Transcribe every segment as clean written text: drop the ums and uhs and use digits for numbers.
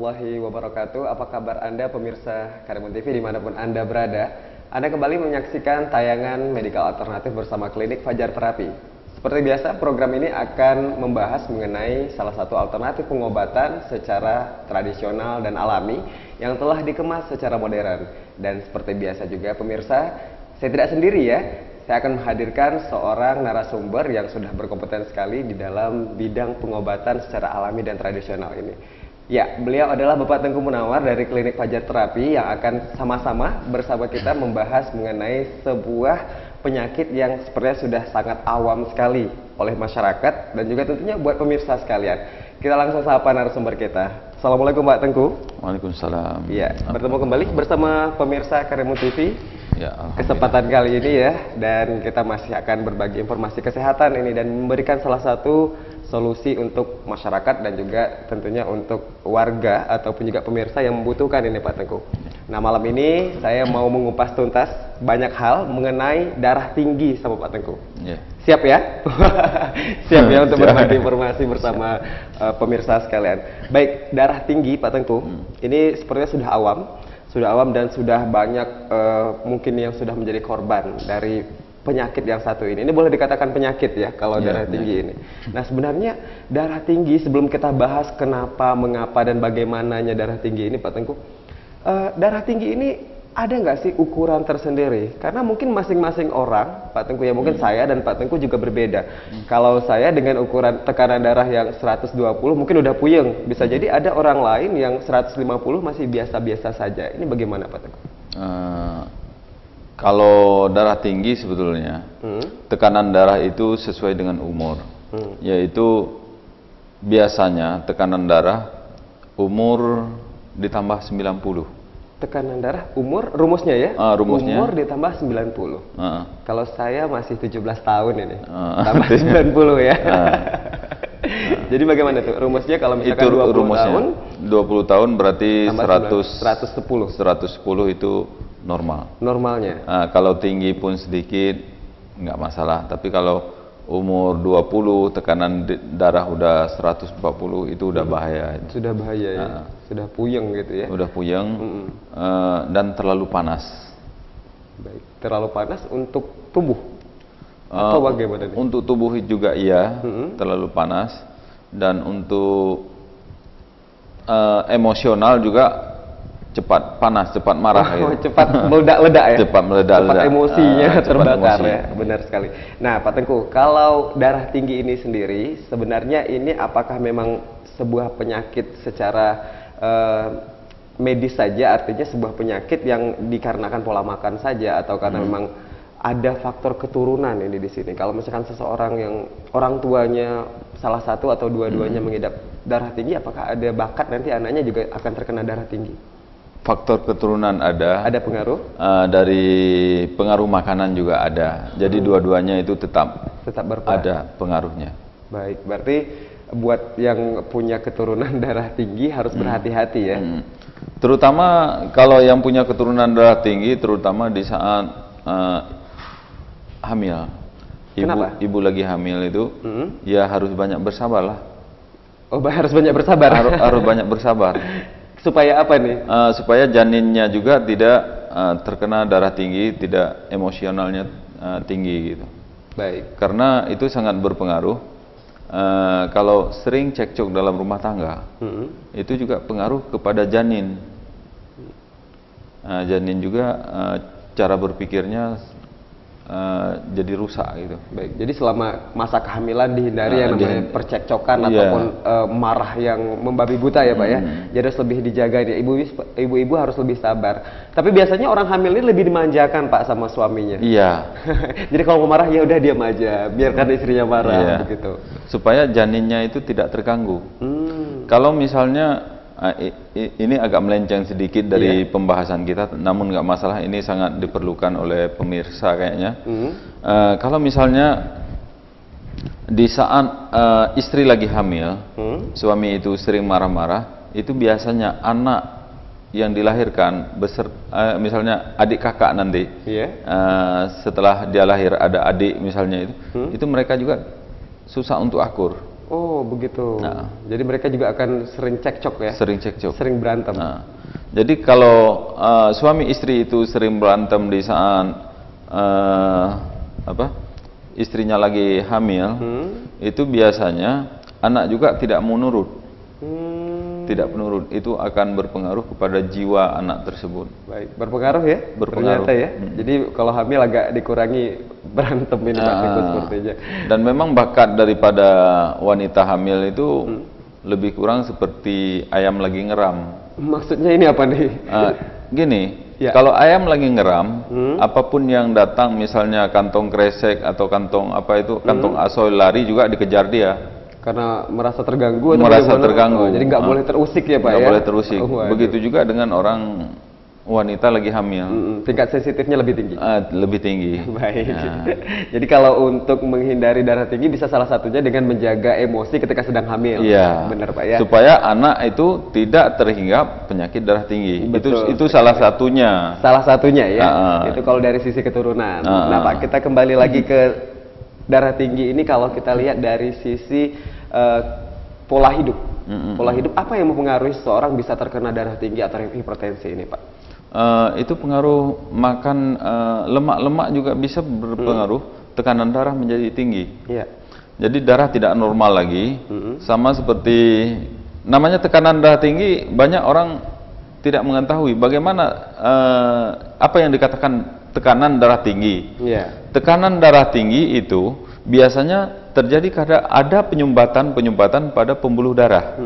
warahmatullahi wabarakatuh. Apa kabar Anda pemirsa Karimun TV dimanapun Anda berada? Anda kembali menyaksikan tayangan Medikal Alternatif bersama Klinik Fajar Terapi. Seperti biasa, program ini akan membahas mengenai salah satu alternatif pengobatan secara tradisional dan alami yang telah dikemas secara modern. Dan seperti biasa juga pemirsa, saya tidak sendiri ya. Saya akan menghadirkan seorang narasumber yang sudah berkompeten sekali di dalam bidang pengobatan secara alami dan tradisional ini. Ya, beliau adalah Bapak Tengku Munawar dari Klinik Fajar Terapi yang akan sama-sama bersama kita membahas mengenai sebuah penyakit yang sepertinya sudah sangat awam sekali oleh masyarakat dan juga tentunya buat pemirsa sekalian. Kita langsung sapa narasumber kita. Assalamualaikum Pak Tengku. Waalaikumsalam. Ya, bertemu kembali bersama pemirsa Karimun TV. Ya, kesempatan kali ini ya, dan kita masih akan berbagi informasi kesehatan ini dan memberikan salah satu solusi untuk masyarakat dan juga tentunya untuk warga ataupun juga pemirsa yang membutuhkan ini Pak Tengku. Nah, malam ini saya mau mengupas tuntas banyak hal mengenai darah tinggi sama Pak Tengku. Ya. Siap ya? Siap ya untuk berbagi informasi bersama pemirsa sekalian. Baik, darah tinggi Pak Tengku, ini sepertinya sudah awam dan sudah banyak mungkin yang sudah menjadi korban dari penyakit yang satu ini. Ini boleh dikatakan penyakit ya kalau darah tinggi ini. Nah, sebenarnya darah tinggi, sebelum kita bahas kenapa, mengapa dan bagaimananya darah tinggi ini Pak Tengku, darah tinggi ini ada nggak sih ukuran tersendiri? Karena mungkin masing-masing orang, Pak Tengku ya, mungkin saya dan Pak Tengku juga berbeda. Kalau saya dengan ukuran tekanan darah yang 120 mungkin udah puyeng. Bisa jadi ada orang lain yang 150 masih biasa-biasa saja. Ini bagaimana Pak Tengku? Kalau darah tinggi sebetulnya, tekanan darah itu sesuai dengan umur. Yaitu biasanya tekanan darah umur ditambah 90. Tekanan darah umur, rumusnya ya? Rumusnya. Umur ditambah 90. Kalau saya masih 17 tahun ini, tambah 90 ya. Jadi bagaimana tuh rumusnya kalau misalkan itu 20 rumusnya, tahun? 20 tahun berarti 110. 110 itu normal. Normalnya. Kalau tinggi pun sedikit nggak masalah, tapi kalau umur 20 tekanan darah udah 140 itu udah bahaya. Sudah bahaya ya. Sudah puyeng gitu ya. Udah puyeng dan terlalu panas. Baik. Terlalu panas untuk tubuh. Atau bagaimana nih? Untuk tubuh juga iya, terlalu panas, dan untuk emosional juga cepat panas, cepat marah gitu. Cepat meledak-ledak ya. Cepat meledak-ledak. Cepat emosinya terbakar emosi. ya. Benar sekali. Nah, Pak Tengku, kalau darah tinggi ini sendiri sebenarnya ini apakah memang sebuah penyakit secara medis saja, artinya sebuah penyakit yang dikarenakan pola makan saja, atau karena memang ada faktor keturunan ini di sini? Kalau misalkan seseorang yang orang tuanya salah satu atau dua-duanya mengidap darah tinggi, apakah ada bakat nanti anaknya juga akan terkena darah tinggi? Faktor keturunan ada. Ada pengaruh? Dari pengaruh makanan juga ada. Jadi dua-duanya itu tetap berperan. Ada pengaruhnya. Baik, berarti buat yang punya keturunan darah tinggi harus berhati-hati ya. Terutama kalau yang punya keturunan darah tinggi, terutama di saat hamil. Kenapa? Ibu lagi hamil itu, ya harus banyak bersabar lah. Oh, harus banyak bersabar. Harus banyak bersabar. Supaya apa nih? Supaya janinnya juga tidak terkena darah tinggi, tidak emosionalnya tinggi gitu. Baik. Karena itu sangat berpengaruh. Kalau sering cekcok dalam rumah tangga, itu juga pengaruh kepada janin. Janin juga cara berpikirnya jadi rusak gitu. Baik. Jadi selama masa kehamilan dihindari yang namanya percekcokan ataupun marah yang membabi buta ya Pak ya. Jadi harus lebih dijaga nih. Ibu-ibu harus lebih sabar. Tapi biasanya orang hamil ini lebih dimanjakan Pak sama suaminya. Iya. Jadi kalau mau marah ya udah diam aja, biarkan istrinya marah begitu. Supaya janinnya itu tidak terganggu. Kalau misalnya ini agak melenceng sedikit dari pembahasan kita, namun nggak masalah, ini sangat diperlukan oleh pemirsa kayaknya. Kalau misalnya di saat istri lagi hamil, suami itu sering marah-marah, itu biasanya anak yang dilahirkan misalnya adik kakak nanti, setelah dia lahir ada adik misalnya itu mereka juga susah untuk akur. Oh begitu. Nah. Jadi mereka juga akan sering cekcok ya? Sering cekcok. Sering berantem. Nah, jadi kalau suami istri itu sering berantem di saat istrinya lagi hamil, itu biasanya anak juga tidak mau nurut. Tidak penurut, itu akan berpengaruh kepada jiwa anak tersebut. Baik, berpengaruh ya? Berpengaruh. Ternyata ya. Jadi kalau hamil agak dikurangi berantem ini Pak Teguh sepertinya. Dan memang bakat daripada wanita hamil itu lebih kurang seperti ayam lagi ngeram. Maksudnya ini apa nih? Gini, Ya. kalau ayam lagi ngeram, apapun yang datang, misalnya kantong kresek atau kantong kantong asoy lari juga dikejar dia. Karena merasa terganggu atau Merasa bagaimana? terganggu. Jadi nggak boleh terusik ya Pak Nggak ya? boleh terusik. Waduh. Begitu juga dengan orang wanita lagi hamil. Tingkat sensitifnya lebih tinggi. Lebih tinggi. Baik. Jadi kalau untuk menghindari darah tinggi bisa salah satunya dengan menjaga emosi ketika sedang hamil. Iya. Benar Pak ya. Supaya anak itu tidak terhinggap penyakit darah tinggi. Betul. Itu salah satunya. Salah satunya ya. Itu kalau dari sisi keturunan. Nah Pak, kita kembali lagi ke darah tinggi ini kalau kita lihat dari sisi pola hidup. Pola hidup apa yang mempengaruhi seseorang bisa terkena darah tinggi atau hipertensi ini Pak? Itu pengaruh makan lemak-lemak juga bisa berpengaruh, tekanan darah menjadi tinggi. Iya. Jadi darah tidak normal lagi, sama seperti namanya tekanan darah tinggi. Banyak orang tidak mengetahui bagaimana apa yang dikatakan tekanan darah tinggi. Iya. Tekanan darah tinggi itu biasanya terjadi karena ada penyumbatan pada pembuluh darah,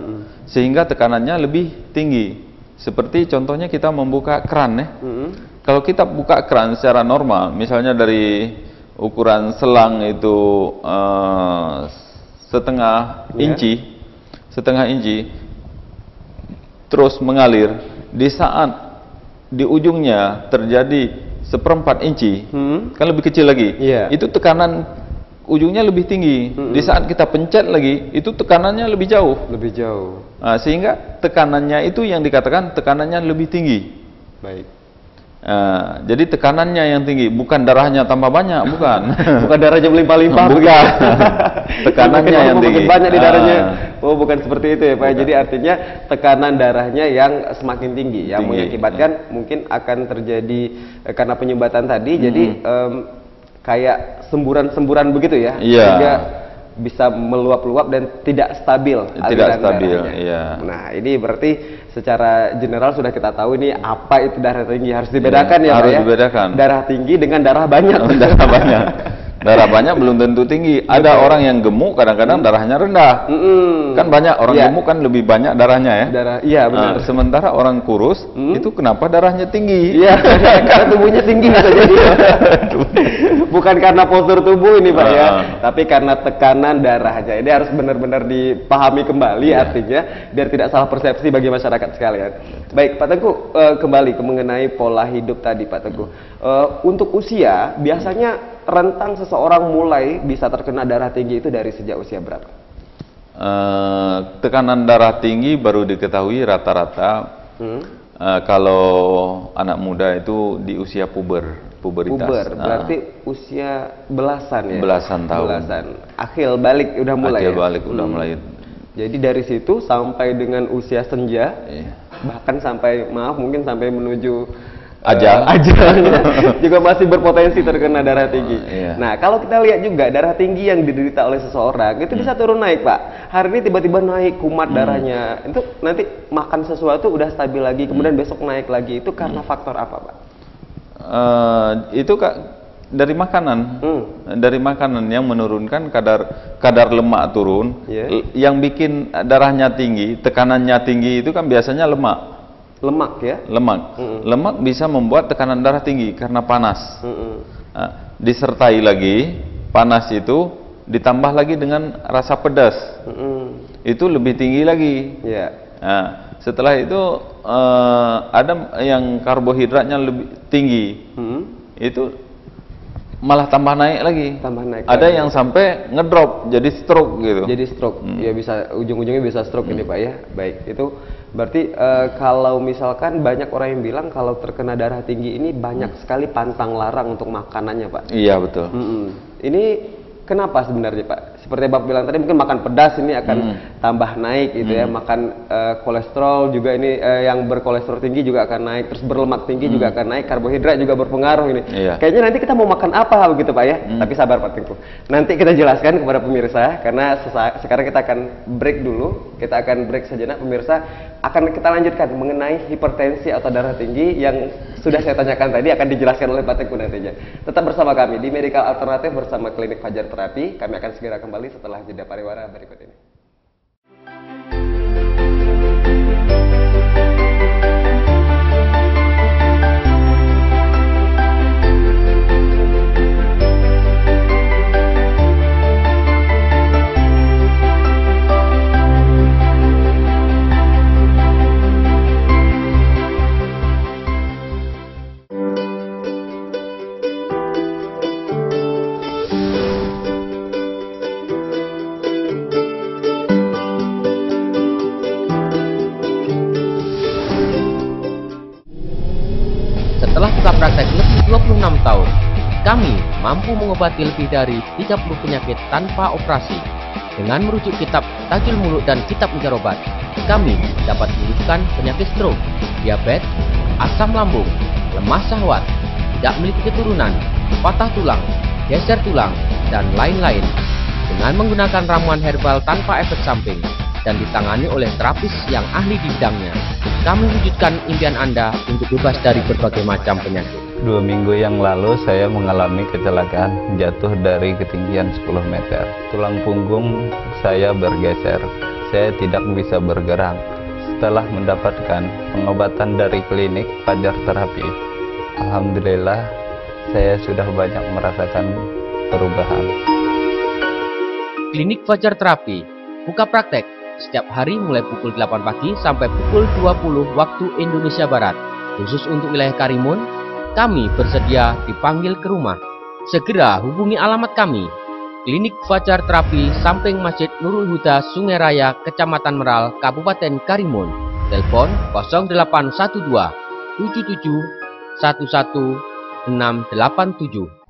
sehingga tekanannya lebih tinggi. Seperti contohnya kita membuka keran ya. Kalau kita buka keran secara normal, misalnya dari ukuran selang itu setengah inci, terus mengalir. Di saat di ujungnya terjadi 1/4 inci, kan lebih kecil lagi. Itu tekanan ujungnya lebih tinggi. Di saat kita pencet lagi, itu tekanannya lebih jauh. Lebih jauh. Nah, sehingga tekanannya itu yang dikatakan tekanannya lebih tinggi. Baik. Jadi tekanannya yang tinggi, bukan darahnya tambah banyak, bukan. Bukan darahnya melimpah-limpah. Bukan. Tekanannya yang tinggi. Makin banyak di darahnya. Oh, bukan seperti itu ya Pak. Jadi artinya tekanan darahnya yang semakin tinggi, yang mengakibatkan mungkin akan terjadi karena penyumbatan tadi. Jadi kayak semburan-semburan begitu ya, sehingga bisa meluap-luap dan tidak stabil aliran darahnya. Iya. Nah ini berarti secara general sudah kita tahu ini apa itu darah tinggi, harus dibedakan ya Pak ya. Harus dibedakan. Darah tinggi dengan darah banyak. Darah banyak. Darah banyak belum tentu tinggi. Ada orang yang gemuk kadang-kadang darahnya rendah. Kan banyak orang gemuk kan lebih banyak darahnya ya. Iya benar. Sementara orang kurus itu kenapa darahnya tinggi? Iya, karena tubuhnya tinggi bisa jadi. Bukan karena postur tubuh ini Pak ya, tapi karena tekanan darahnya. Ini harus benar-benar dipahami kembali artinya biar tidak salah persepsi bagi masyarakat sekalian. Baik Pak Teguh, kembali ke mengenai pola hidup tadi Pak Teguh. Untuk usia biasanya rentang seseorang mulai bisa terkena darah tinggi itu dari sejak usia berapa? Tekanan darah tinggi baru diketahui rata-rata kalau anak muda itu di usia puberitas. Berarti usia belasan ya? Belasan tahun. Akhil balik udah mulai. Akhil balik udah mulai. Jadi dari situ sampai dengan usia senja, bahkan sampai mungkin sampai menuju ajalnya juga masih berpotensi terkena darah tinggi. Nah kalau kita lihat juga darah tinggi yang diderita oleh seseorang itu bisa turun naik Pak. Hari ini tiba-tiba naik kumat darahnya, itu nanti makan sesuatu udah stabil lagi, kemudian besok naik lagi, itu karena faktor apa Pak? Itu dari makanan, dari makanan yang menurunkan kadar lemak turun. Yang bikin darahnya tinggi, tekanannya tinggi itu kan biasanya lemak ya? Lemak bisa membuat tekanan darah tinggi karena panas. Disertai lagi panas itu ditambah lagi dengan rasa pedas, itu lebih tinggi lagi. Nah, setelah itu ada yang karbohidratnya lebih tinggi, itu malah tambah naik lagi. Ada yang sampai ngedrop jadi stroke gitu. Jadi stroke, ya bisa ujung-ujungnya bisa stroke ini Pak ya. Baik, itu berarti kalau misalkan banyak orang yang bilang kalau terkena darah tinggi ini banyak sekali pantang larang untuk makanannya Pak. Iya betul. Ini kenapa sebenarnya Pak? seperti Bapak bilang tadi, mungkin makan pedas ini akan tambah naik gitu ya, makan kolesterol juga ini yang berkolesterol tinggi juga akan naik, terus berlemak tinggi juga akan naik, karbohidrat juga berpengaruh ini. Kayaknya nanti kita mau makan apa begitu Pak ya? Tapi sabar Pak Tengku, nanti kita jelaskan kepada pemirsa, karena sekarang kita akan break dulu, kita akan break sejenak pemirsa, akan kita lanjutkan mengenai hipertensi atau darah tinggi yang sudah saya tanyakan tadi, akan dijelaskan oleh Pak Tengku nantinya. Tetap bersama kami di Medical Alternatif bersama Klinik Fajar Terapi. Kami akan segera kembali setelah jeda pariwara berikut ini. Setelah buka praktek lebih 26 tahun, kami mampu mengobati lebih dari 30 penyakit tanpa operasi. Dengan merujuk kitab Tajul Muluk dan kitab Mujarobat, kami dapat menyembuhkan penyakit stroke, diabetes, asam lambung, lemah syahwat, tidak memiliki keturunan, patah tulang, geser tulang, dan lain-lain. Dengan menggunakan ramuan herbal tanpa efek samping dan ditangani oleh terapis yang ahli di bidangnya, kami wujudkan impian Anda untuk bebas dari berbagai macam penyakit. 2 minggu yang lalu saya mengalami kecelakaan jatuh dari ketinggian 10 meter. Tulang punggung saya bergeser. Saya tidak bisa bergerak. Setelah mendapatkan pengobatan dari klinik Fajar Terapi, alhamdulillah saya sudah banyak merasakan perubahan. Klinik Fajar Terapi buka praktek setiap hari mulai pukul 8 pagi sampai pukul 20 waktu Indonesia Barat. Khusus untuk wilayah Karimun, kami bersedia dipanggil ke rumah. Segera hubungi alamat kami. Klinik Fajar Terapi samping Masjid Nurul Huda, Sungai Raya, Kecamatan Meral, Kabupaten Karimun. Telepon 0812 77 11 687.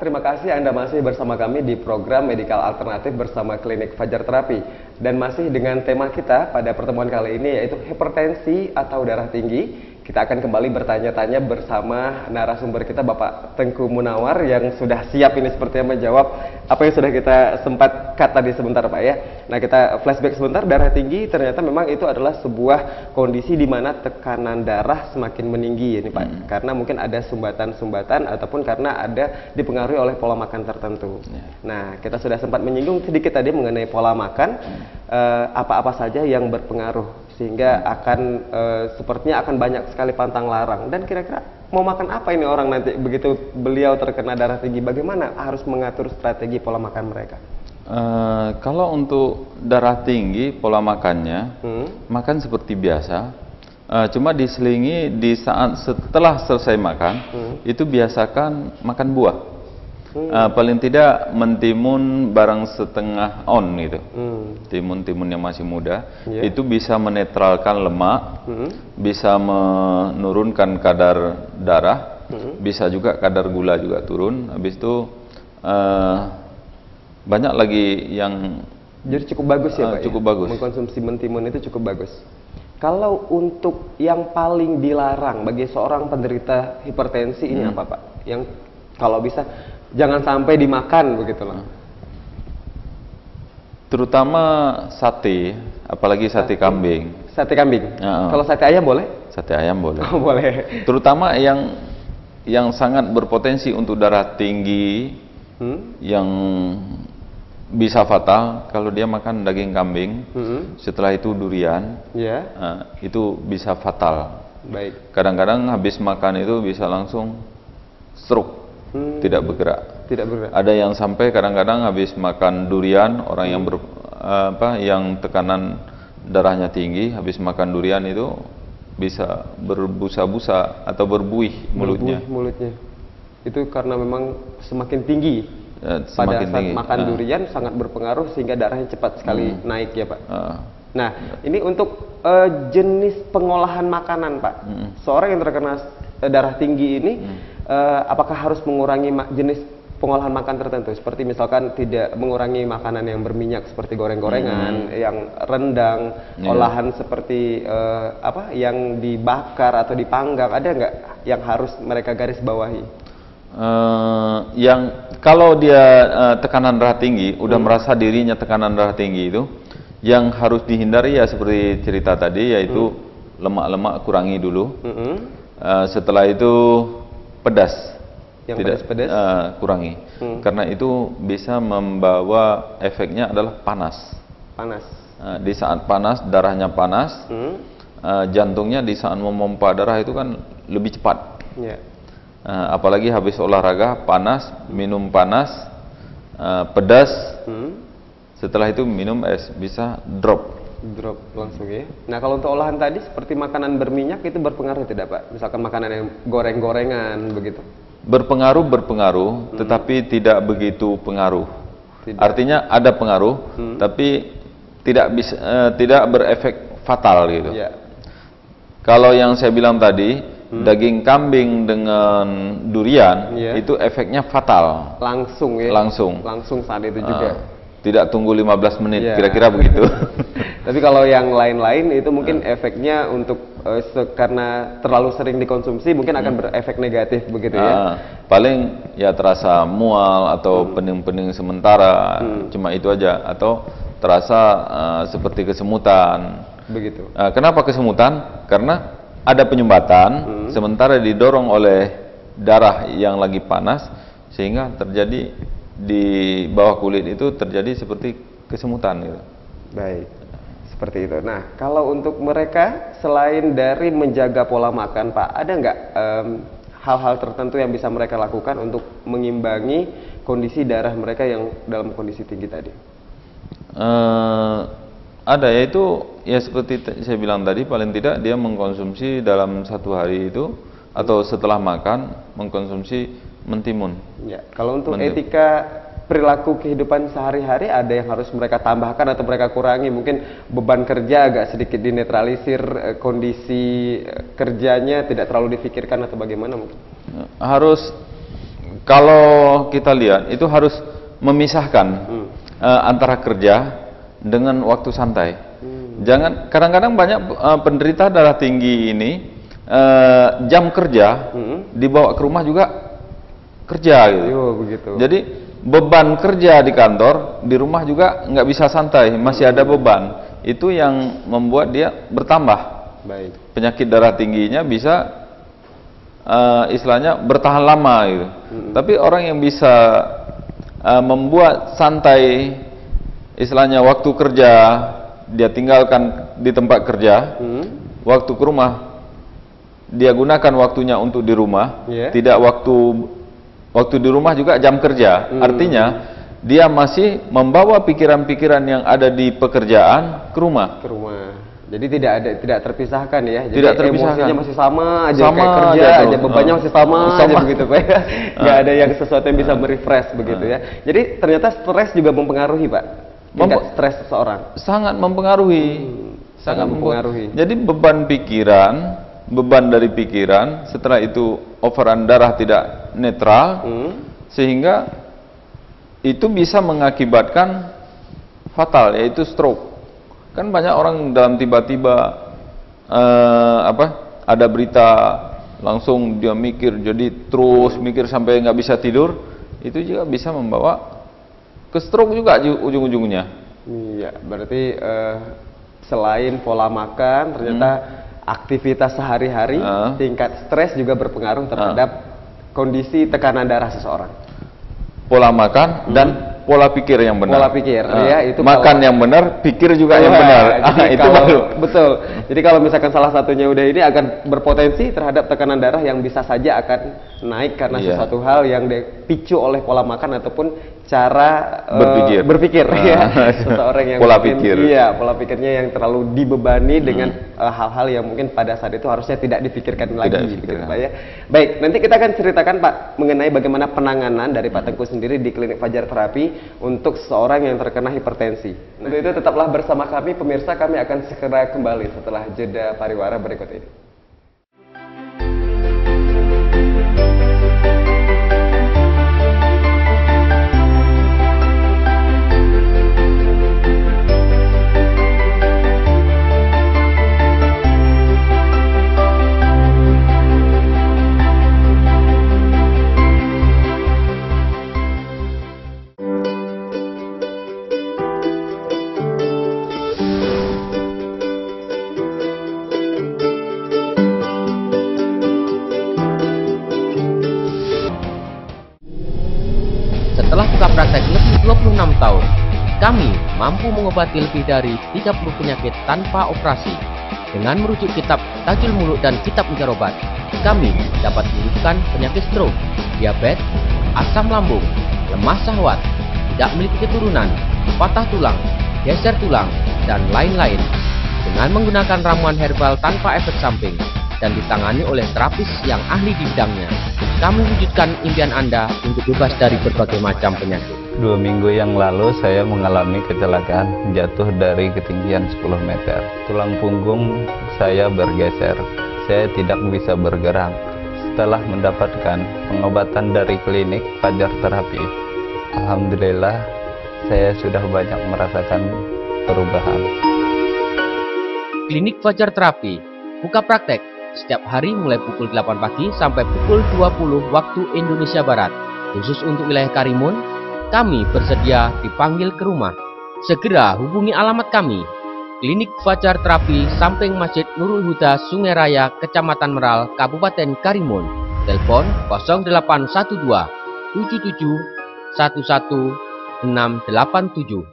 Terima kasih Anda masih bersama kami di program Medical Alternatif bersama Klinik Fajar Terapi. Dan masih dengan tema kita pada pertemuan kali ini yaitu hipertensi atau darah tinggi. Kita akan kembali bertanya-tanya bersama narasumber kita Bapak Tengku Munawar yang sudah siap ini sepertinya menjawab apa yang sudah kita sempat cut tadi sebentar Pak ya. Nah kita flashback sebentar, darah tinggi ternyata memang itu adalah sebuah kondisi di mana tekanan darah semakin meninggi ini Pak. Karena mungkin ada sumbatan-sumbatan ataupun karena ada dipengaruhi oleh pola makan tertentu. Nah kita sudah sempat menyinggung sedikit tadi mengenai pola makan, apa-apa saja yang berpengaruh sehingga akan sepertinya akan banyak sekali pantang larang. Dan kira-kira mau makan apa ini orang nanti begitu beliau terkena darah tinggi, bagaimana harus mengatur strategi pola makan mereka? Kalau untuk darah tinggi pola makannya makan seperti biasa, cuma diselingi di saat setelah selesai makan itu biasakan makan buah. Paling tidak mentimun barang setengah on gitu. Timun-timun yang masih muda itu bisa menetralkan lemak, bisa menurunkan kadar darah, bisa juga kadar gula juga turun. Habis itu banyak lagi yang jadi cukup bagus ya Pak cukup ya? bagus. Mengkonsumsi mentimun itu cukup bagus. Kalau untuk yang paling dilarang bagi seorang penderita hipertensi ini apa Pak? Yang kalau bisa jangan sampai dimakan begitu loh. Terutama sate, apalagi sate kambing. Sate kambing. Kalau sate ayam boleh? Sate ayam boleh. Oh, boleh. Terutama yang sangat berpotensi untuk darah tinggi, yang bisa fatal kalau dia makan daging kambing. Setelah itu durian, itu bisa fatal. Baik. Kadang-kadang habis makan itu bisa langsung stroke, tidak bergerak. Tidak bergerak. Ada yang sampai kadang-kadang habis makan durian, orang yang yang tekanan darahnya tinggi, habis makan durian itu bisa berbusa-busa atau berbuih mulutnya. Itu karena memang semakin tinggi. Pada saat makan durian sangat berpengaruh sehingga darahnya cepat sekali naik ya Pak. Nah, ini untuk jenis pengolahan makanan Pak. Seorang yang terkena darah tinggi ini apakah harus mengurangi jenis pengolahan makan tertentu, seperti misalkan tidak mengurangi makanan yang berminyak seperti goreng-gorengan, yang rendang, olahan seperti yang dibakar atau dipanggang, ada nggak yang harus mereka garis bawahi? Yang kalau dia tekanan darah tinggi, udah merasa dirinya tekanan darah tinggi itu, yang harus dihindari ya seperti cerita tadi, yaitu lemak-lemak kurangi dulu. Setelah itu pedas. Yang tidak kurangi, karena itu bisa membawa efeknya adalah panas. Di saat panas, darahnya panas, jantungnya di saat memompa darah itu kan lebih cepat. Apalagi habis olahraga panas, minum panas, pedas, setelah itu minum es, bisa drop langsung ya. Nah, kalau untuk olahan tadi seperti makanan berminyak itu berpengaruh tidak Pak? Misalkan makanan yang goreng-gorengan begitu. Berpengaruh, tetapi tidak begitu pengaruh. Artinya ada pengaruh, tapi tidak berefek fatal gitu. Kalau yang saya bilang tadi, daging kambing dengan durian itu efeknya fatal. Langsung ya. Langsung saat itu juga. Tidak tunggu 15 menit, kira-kira begitu. Tapi kalau yang lain-lain itu mungkin efeknya untuk karena terlalu sering dikonsumsi mungkin akan berefek negatif begitu ya. Paling ya terasa mual atau pening-pening sementara, cuma itu aja, atau terasa seperti kesemutan. Begitu. Kenapa kesemutan? Karena ada penyumbatan, sementara didorong oleh darah yang lagi panas, sehingga terjadi di bawah kulit itu terjadi seperti kesemutan gitu. Baik, seperti itu. Nah, kalau untuk mereka selain dari menjaga pola makan, Pak, ada nggak hal-hal tertentu yang bisa mereka lakukan untuk mengimbangi kondisi darah mereka yang dalam kondisi tinggi tadi? Ada, yaitu ya seperti saya bilang tadi, paling tidak dia mengkonsumsi dalam satu hari itu atau setelah makan mengkonsumsi mentimun. Ya, kalau untuk etika perilaku kehidupan sehari-hari ada yang harus mereka tambahkan atau mereka kurangi? Mungkin beban kerja agak sedikit dinetralisir, kondisi kerjanya tidak terlalu difikirkan atau bagaimana mungkin? Harus, kalau kita lihat itu harus memisahkan antara kerja dengan waktu santai. Jangan, kadang-kadang banyak penderita darah tinggi ini jam kerja dibawa ke rumah juga kerja gitu. Begitu. Jadi beban kerja di kantor, di rumah juga nggak bisa santai, masih ada beban. Itu yang membuat dia bertambah. Baik. Penyakit darah tingginya bisa istilahnya bertahan lama gitu. Tapi orang yang bisa membuat santai, istilahnya waktu kerja dia tinggalkan di tempat kerja, waktu ke rumah dia gunakan waktunya untuk di rumah, tidak waktu di rumah juga jam kerja. Artinya dia masih membawa pikiran-pikiran yang ada di pekerjaan ke rumah. Jadi tidak terpisahkan ya. Jadi tidak terpisahkan. Emosinya masih sama aja, kayak kerja aja, bebannya masih sama aja begitu Pak. Nggak ada yang sesuatu yang bisa merefresh begitu ya. Jadi ternyata stres juga mempengaruhi Pak. Tingkat stres seseorang. Sangat mempengaruhi. Sangat mempengaruhi. Jadi beban dari pikiran, setelah itu overan darah tidak netral, sehingga itu bisa mengakibatkan fatal, yaitu stroke. Kan banyak orang dalam tiba-tiba ada berita langsung dia mikir, jadi terus mikir sampai nggak bisa tidur, itu juga bisa membawa ke stroke juga ujung-ujungnya. Iya, berarti selain pola makan, ternyata aktivitas sehari-hari, tingkat stres juga berpengaruh terhadap kondisi tekanan darah seseorang. Pola makan dan pola pikir yang benar. Pola pikir, ya itu makan yang benar, pikir juga yang benar. Jadi Itu baru. betul. Jadi kalau misalkan salah satunya udah ini akan berpotensi terhadap tekanan darah yang bisa saja akan naik karena sesuatu hal yang dipicu oleh pola makan ataupun cara berpikir ya. Seseorang yang pola mungkin, pikir. Iya, pola pikirnya yang terlalu dibebani dengan hal-hal yang mungkin pada saat itu harusnya tidak dipikirkan lagi gitu, Pak ya. Baik, nanti kita akan ceritakan Pak mengenai bagaimana penanganan dari Pak Tengku sendiri di Klinik Fajar Terapi untuk seseorang yang terkena hipertensi. Untuk itu tetaplah bersama kami pemirsa, kami akan segera kembali setelah jeda pariwara berikut ini. Setelah buka praktek lebih 26 tahun, kami mampu mengobati lebih dari 30 penyakit tanpa operasi. Dengan merujuk kitab Tajul Muluk dan kitab Mujarobat, kami dapat menyembuhkan penyakit stroke, diabetes, asam lambung, lemah syahwat, tidak memiliki keturunan, patah tulang, geser tulang, dan lain-lain. Dengan menggunakan ramuan herbal tanpa efek samping dan ditangani oleh terapis yang ahli di bidangnya, kami wujudkan impian Anda untuk bebas dari berbagai macam penyakit. 2 minggu yang lalu saya mengalami kecelakaan jatuh dari ketinggian 10 meter. Tulang punggung saya bergeser. Saya tidak bisa bergerak. Setelah mendapatkan pengobatan dari klinik Fajar Terapi, alhamdulillah saya sudah banyak merasakan perubahan. Klinik Fajar Terapi buka praktek setiap hari mulai pukul 8 pagi sampai pukul 20 waktu Indonesia Barat. Khusus untuk wilayah Karimun, kami bersedia dipanggil ke rumah. Segera hubungi alamat kami. Klinik Fajar Terapi samping Masjid Nurul Huda Sungai Raya, Kecamatan Meral, Kabupaten Karimun. Telepon 0812 77 11 687.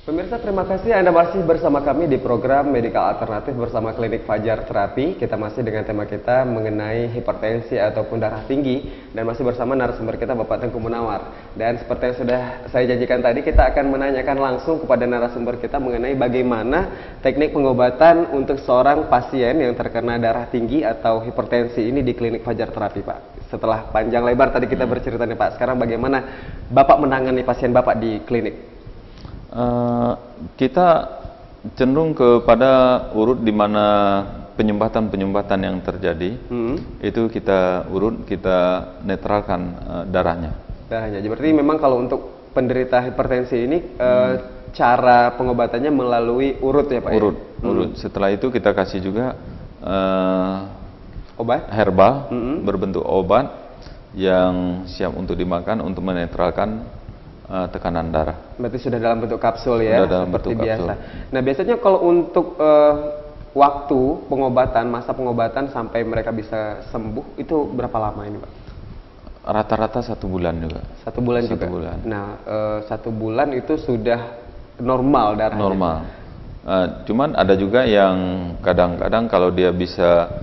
Pemirsa, terima kasih Anda masih bersama kami di program Medikal Alternatif bersama Klinik Fajar Terapi. Kita masih dengan tema kita mengenai hipertensi ataupun darah tinggi dan masih bersama narasumber kita Bapak Tengku Munawar. Dan seperti yang sudah saya janjikan tadi, kita akan menanyakan langsung kepada narasumber kita mengenai bagaimana teknik pengobatan untuk seorang pasien yang terkena darah tinggi atau hipertensi ini di Klinik Fajar Terapi, Pak. Setelah panjang lebar tadi kita bercerita nih Pak, sekarang bagaimana Bapak menangani pasien Bapak di klinik? Kita cenderung kepada urut di mana penyumbatan yang terjadi, itu kita urut, kita netralkan darahnya. Jadi berarti memang kalau untuk penderita hipertensi ini cara pengobatannya melalui urut ya Pak? Urut. Setelah itu kita kasih juga obat herbal berbentuk obat yang siap untuk dimakan untuk menetralkan tekanan darah. Berarti sudah dalam bentuk kapsul ya, dalam seperti bentuk biasa. kapsul. Nah biasanya kalau untuk waktu pengobatan, masa pengobatan sampai mereka bisa sembuh itu berapa lama ini Pak? Rata-rata 1 bulan juga. 1 bulan juga? 1 bulan. Nah 1 bulan itu sudah normal darahnya? Normal. Cuman ada juga yang kadang-kadang kalau dia bisa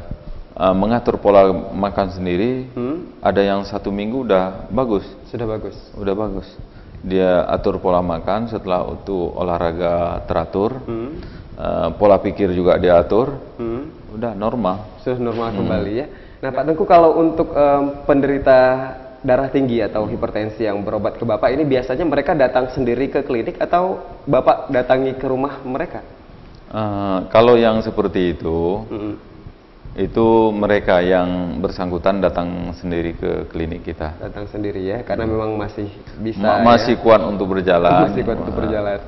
mengatur pola makan sendiri, ada yang 1 minggu udah bagus. Sudah bagus? Udah bagus. Dia atur pola makan, setelah itu olahraga teratur, pola pikir juga diatur, udah normal. Sudah normal kembali ya. Nah Pak Tengku, kalau untuk penderita darah tinggi atau hipertensi yang berobat ke Bapak ini biasanya mereka datang sendiri ke klinik atau Bapak datangi ke rumah mereka? Kalau yang seperti itu mereka yang bersangkutan datang sendiri ke klinik kita. Datang sendiri ya, karena memang masih bisa masih kuat untuk berjalan. Masih kuat untuk berjalan.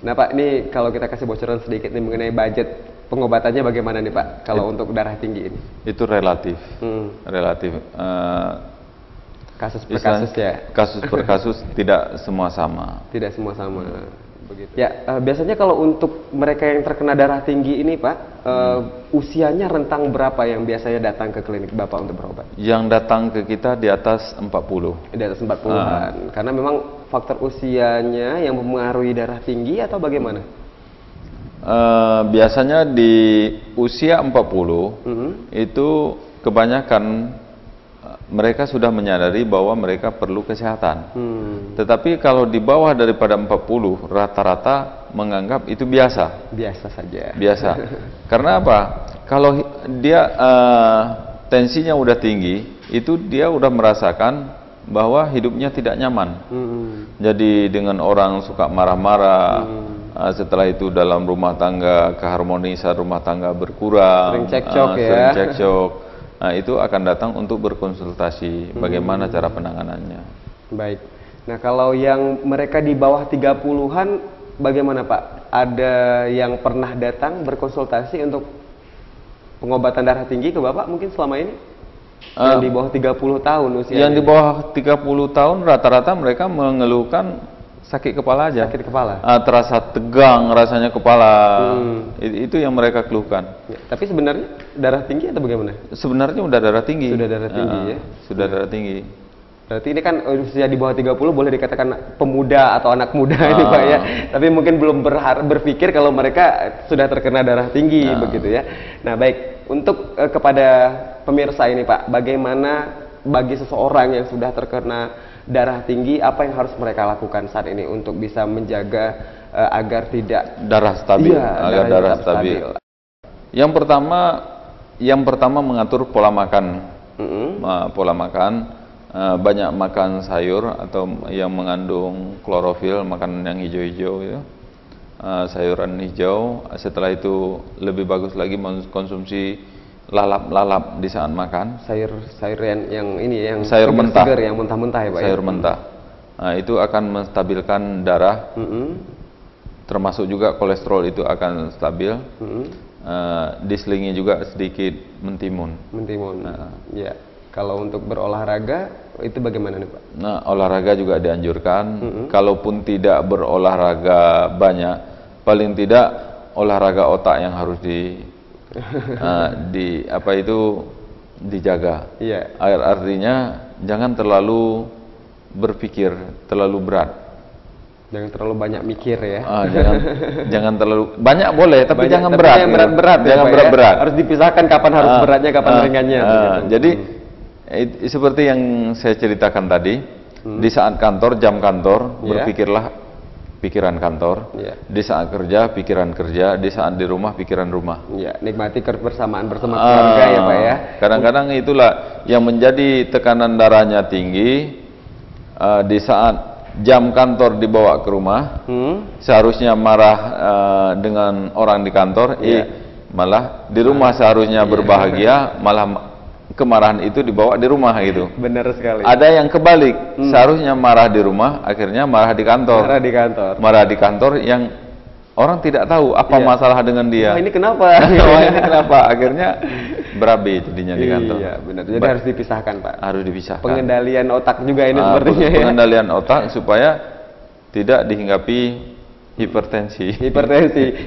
Nah Pak, ini kalau kita kasih bocoran sedikit nih mengenai budget pengobatannya bagaimana nih Pak, kalau untuk darah tinggi ini? Itu relatif. Relatif. Kasus per kasus ya? Kasus per kasus tidak semua sama. Tidak semua sama. Begitu. Ya, biasanya kalau untuk mereka yang terkena darah tinggi ini Pak, usianya rentang berapa yang biasanya datang ke klinik Bapak untuk berobat? Yang datang ke kita di atas 40. Di atas 40-an. Karena memang faktor usianya yang mempengaruhi darah tinggi atau bagaimana? Biasanya di usia 40 itu kebanyakan mereka sudah menyadari bahwa mereka perlu kesehatan. Tetapi kalau di bawah daripada 40, rata-rata menganggap itu biasa. Biasa saja. Biasa. Karena apa? Kalau dia tensinya udah tinggi, itu dia udah merasakan bahwa hidupnya tidak nyaman. Jadi dengan orang suka marah-marah, setelah itu dalam rumah tangga, keharmonisan rumah tangga berkurang, sering cekcok ya. Sering cekcok. Nah, itu akan datang untuk berkonsultasi bagaimana cara penanganannya. Baik. Nah, kalau yang mereka di bawah 30-an bagaimana Pak? Ada yang pernah datang berkonsultasi untuk pengobatan darah tinggi ke Bapak mungkin selama ini? Yang di bawah 30 tahun usianya? Yang di bawah 30 tahun rata-rata mereka mengeluhkan sakit kepala aja. Sakit kepala. Terasa tegang rasanya kepala. Itu yang mereka keluhkan. Ya, tapi sebenarnya darah tinggi atau bagaimana? Sebenarnya udah darah tinggi. Sudah darah tinggi ya. Sudah darah tinggi. Berarti ini kan usia di bawah 30 boleh dikatakan pemuda atau anak muda ini Pak ya. Tapi mungkin belum berpikir kalau mereka sudah terkena darah tinggi begitu ya. Nah, baik, untuk kepada pemirsa ini Pak, bagaimana bagi seseorang yang sudah terkena darah tinggi, apa yang harus mereka lakukan saat ini untuk bisa menjaga agar tidak darah stabil, agar darah stabil. Yang pertama mengatur pola makan. Pola makan, banyak makan sayur atau yang mengandung klorofil, makanan yang hijau-hijau itu. Sayuran hijau. Setelah itu lebih bagus lagi mengkonsumsi lalap-lalap di saat makan. Sayur yang ini yang sayur mentah, segar, yang mentah-mentah ya Pak. Sayur mentah. Nah, itu akan menstabilkan darah. Termasuk juga kolesterol itu akan stabil. Diselingi juga sedikit mentimun. Mentimun. Ya. Kalau untuk berolahraga itu bagaimana nih Pak? Nah, olahraga juga dianjurkan. Kalaupun tidak berolahraga banyak, paling tidak olahraga otak yang harus dijaga. Iya. Artinya jangan terlalu berpikir terlalu berat. Jangan terlalu banyak mikir ya. Jangan terlalu banyak boleh, tapi jangan berat. Yang berat-berat. Jangan berat-berat. Harus dipisahkan kapan harus beratnya, kapan ringannya. Jadi seperti yang saya ceritakan tadi, di saat kantor, jam kantor, berpikirlah pikiran kantor. Di saat kerja, pikiran kerja. Di saat di rumah, pikiran rumah. Nikmati kebersamaan bersama keluarga ya Pak ya. Kadang-kadang itulah yang menjadi tekanan darahnya tinggi. Di saat jam kantor dibawa ke rumah, seharusnya marah dengan orang di kantor, malah di rumah seharusnya berbahagia, malah kemarahan itu dibawa di rumah gitu. Benar sekali. Ada yang kebalik, seharusnya marah di rumah, akhirnya marah di kantor. Marah di kantor yang orang tidak tahu apa masalah dengan dia. Wah, ini kenapa? Ini kenapa? Akhirnya berabe jadinya di kantor. Iya, benar. Jadi harus dipisahkan Pak. Harus dipisahkan. Pengendalian otak juga ini sepertinya ya. Pengendalian otak supaya tidak dihinggapi hipertensi,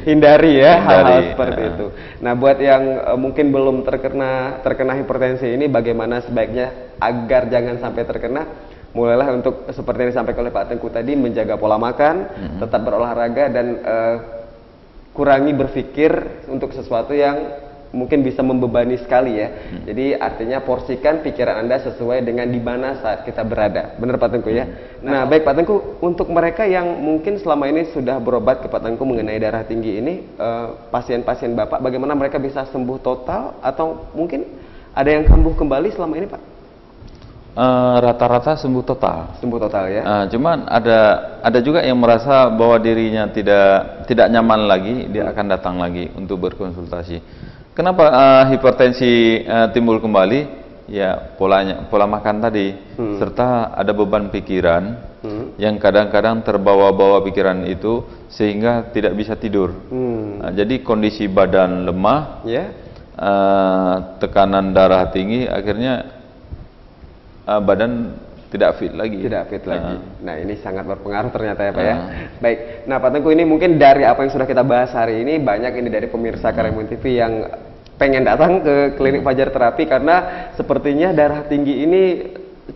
hindari ya hal-hal seperti itu. Nah, buat yang mungkin belum terkena hipertensi ini, bagaimana sebaiknya agar jangan sampai terkena? Mulailah untuk seperti yang disampaikan oleh Pak Tengku tadi, menjaga pola makan, tetap berolahraga dan kurangi berpikir untuk sesuatu yang mungkin bisa membebani sekali ya. Jadi artinya porsikan pikiran Anda sesuai dengan di mana saat kita berada. Benar Pak Tengku ya? Nah, baik Pak Tengku, untuk mereka yang mungkin selama ini sudah berobat ke Pak Tengku mengenai darah tinggi ini, pasien-pasien Bapak, bagaimana mereka bisa sembuh total atau mungkin ada yang kambuh kembali selama ini Pak? Rata-rata sembuh total. Sembuh total ya. Cuman ada juga yang merasa bahwa dirinya tidak nyaman lagi, dia akan datang lagi untuk berkonsultasi. Kenapa hipertensi timbul kembali? Ya pola makan tadi, serta ada beban pikiran yang kadang-kadang terbawa-bawa pikiran itu sehingga tidak bisa tidur. Jadi kondisi badan lemah, tekanan darah tinggi, akhirnya badan tidak fit lagi. Nah, ini sangat berpengaruh ternyata ya Pak ya. Baik, nah Pak Tengku, ini mungkin dari apa yang sudah kita bahas hari ini, banyak ini dari pemirsa Karimun TV yang pengen datang ke klinik Fajar Terapi karena sepertinya darah tinggi ini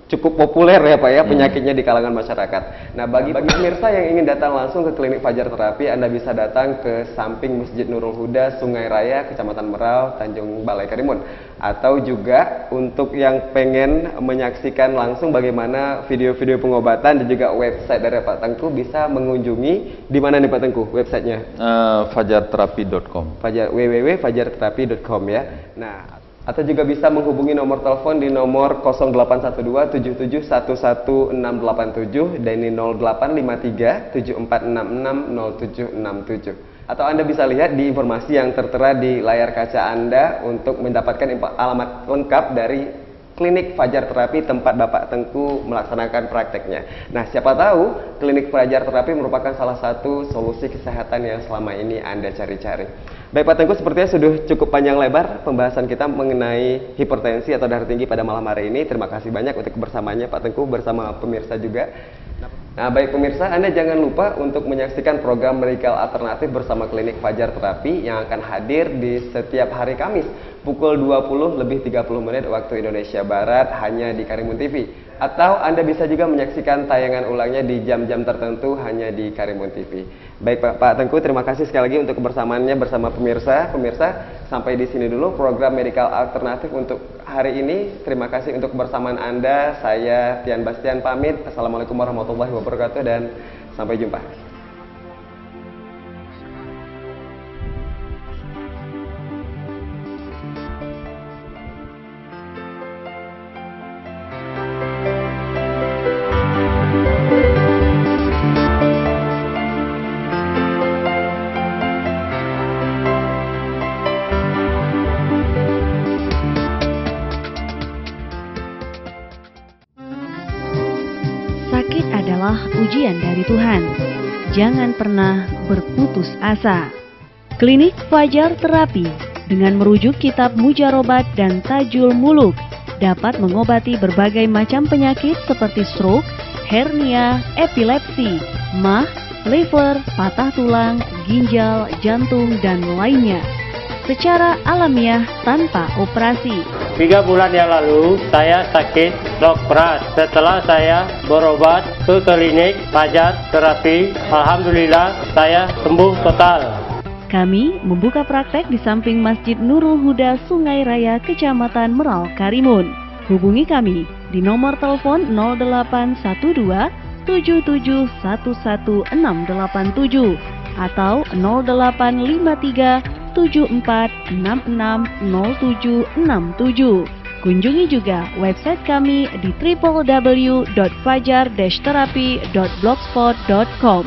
cukup populer ya Pak ya, penyakitnya di kalangan masyarakat. Nah, bagi pemirsa yang ingin datang langsung ke klinik Fajar Terapi, Anda bisa datang ke samping Masjid Nurul Huda, Sungai Raya, Kecamatan Merau, Tanjung Balai Karimun. Atau juga untuk yang pengen menyaksikan langsung bagaimana video-video pengobatan dan juga website dari Pak Tengku, bisa mengunjungi di mana nih Pak Tengku websitenya? Fajarterapi.com. www.fajarterapi.com ya. Nah, atau juga bisa menghubungi nomor telepon di nomor 0812-7711-687 dan di 0853-7466-0767. Atau Anda bisa lihat di informasi yang tertera di layar kaca Anda untuk mendapatkan alamat lengkap dari klinik Fajar Terapi tempat Bapak Tengku melaksanakan prakteknya. Nah, siapa tahu klinik Fajar Terapi merupakan salah satu solusi kesehatan yang selama ini Anda cari-cari. Baik Pak Tengku, sepertinya sudah cukup panjang lebar pembahasan kita mengenai hipertensi atau darah tinggi pada malam hari ini. Terima kasih banyak untuk kebersamaannya Pak Tengku bersama pemirsa juga. Nah, baik pemirsa, Anda jangan lupa untuk menyaksikan program Medical Alternatif bersama klinik Fajar Terapi yang akan hadir di setiap hari Kamis pukul 20:30 waktu Indonesia Barat hanya di Karimun TV. Atau Anda bisa juga menyaksikan tayangan ulangnya di jam-jam tertentu hanya di Karimun TV. Baik Pak Tengku, terima kasih sekali lagi untuk kebersamaannya bersama pemirsa. Sampai di sini dulu program Medical Alternatif untuk hari ini. Terima kasih untuk kebersamaan Anda. Saya Tian Bastian pamit. Assalamualaikum warahmatullahi wabarakatuh dan sampai jumpa. Sakit adalah ujian dari Tuhan. Jangan pernah berputus asa. Klinik Fajar Terapi dengan merujuk kitab Mujarobat dan Tajul Muluk dapat mengobati berbagai macam penyakit seperti stroke, hernia, epilepsi, MAH, liver, patah tulang, ginjal, jantung, dan lainnya secara alamiah tanpa operasi. 3 bulan yang lalu saya sakit stroke berat. Setelah saya berobat ke klinik Fajar Terapi, alhamdulillah saya sembuh total. Kami membuka praktek di samping Masjid Nurul Huda, Sungai Raya, Kecamatan Merau, Karimun. Hubungi kami di nomor telepon 0812 7711 atau 0853 74660767. Kunjungi juga website kami di www.fajar-terapi.blogspot.com.